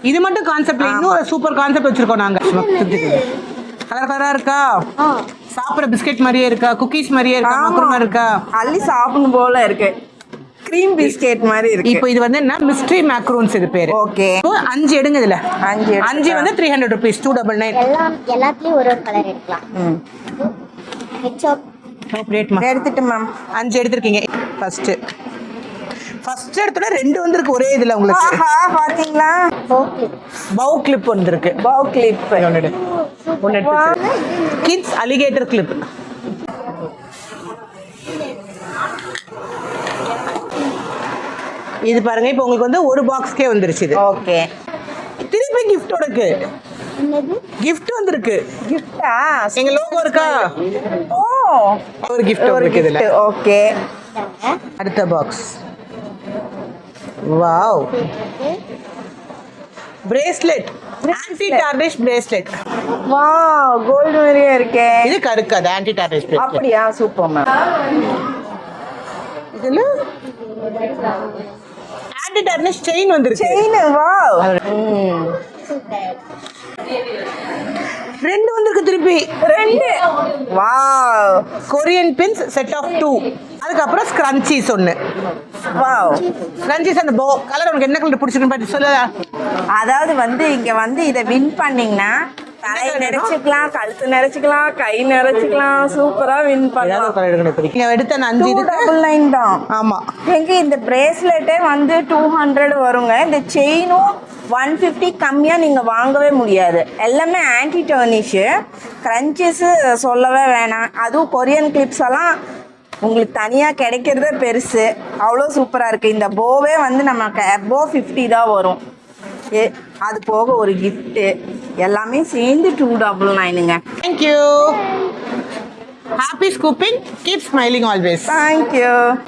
இது மட்டும் கான்செப்ட்ல இன்னும் ஒரு சூப்பர் கான்செப்ட் வச்சிருக்கோம் நாங்க. கலர் கலரா இருக்கா, சாப்பிட்ற பிஸ்கெட் மாதிரியே இருக்கா, குக்கீஸ் மாதிரியே இருக்கா, மக்ரூன் இருக்கா, அள்ளி சாப்பிடும் போல இருக்கு. கிரீம் பிஸ்கெட் மாதிரி இருக்கு. இப்போ இது வந்து என்ன மிஸ்ட்ரி மேக்ரூன்ஸ் இது பேரு. ஓகே. இப்போ 5 எடுங்க இதுல. 5 வந்து 300 rupees 299. எல்லாத்துலயும் ஒரு கலர் எடுக்கலாம். எடுத்துட்டு மேம் 5 எடுத்திருக்கீங்க. ஃபர்ஸ்ட் எடுத்தோட 2 வந்திருக்கு ஒரே இதுல உங்களுக்கு. பாத்தீங்களா, பவு கிளிப் வந்திருக்கு. பவு கிளிப் ஒன்னு கிட்ஸ் அலிகேட்டர் கிளிப். இது பாருங்க, இப்போ உங்களுக்கு வந்து ஒரு பாக்ஸ்க்கே வந்துருச்சு இது. ஓகே. திருப்பி கிஃப்டோட இருக்கு. கிஃப்ட் வந்திருக்கு. கிஃப்டா? எங்க லோகோ இருக்கா? ஓ, ஒரு கிஃப்ட் இருக்கு இதுல. ஓகே. அடுத்த box. Wow, bracelet, anti tarnish bracelet. Wow, gold மாதிரியே இருக்கே. இது கருக்காது, ஆன்டி டார்னிஷ் பிரேஸ்லெட். அப்படியா? Super ma'am. இதுல ஆன்டி டார்னிஷ் செயின் வந்துருச்சு. செயின். வாவ். 2 வந்திருக்கு திருப்பி. 2. Wow. Korean pins set of 2. அதுக்கப்புறம் ஸ்க்ரன்ச்சீஸ் ஒன்று. வாவ். ஸ்க்ரன்ச்சீஸ் அந்த போ கலர் உனக்கு என்ன கலர் பிடிச்சிருக்குன்னு பார்த்து சொல்ல. அதாவது வந்து இங்க வந்து இதை வின் பண்ணீங்கன்னா தலையை நிறைச்சிக்கலாம், கழுத்து நிறைச்சிக்கலாம், கை நிறைச்சிக்கலாம். சூப்பரா வின் பண்ணலாம். நீங்க எடுத்த 5 299 தான். ஆமா. எங்க இந்த பிரேஸ்லெட்டே வந்து 200 வருங்க. இந்த செயினும் 150 கம்மியா நீங்க வாங்கவே முடியாது. எல்லாமே ஆன்டி டர்னிஷ். கிரன்ச்சஸ் சொல்லவே வேணாம். அதுவும் கொரியன் கிளிப்ஸ் எல்லாம் உங்களுக்கு தனியா கிடைக்கிறதே பெருசு. அவ்வளோ சூப்பரா இருக்கு. இந்த போவே வந்து நமக்கு above 50 தான் வரும். அது போக ஒரு கிஃப்ட் எல்லாமே சேர்ந்து 299ங்க. Thank you. Happy scooping, keep smiling always. Thank you.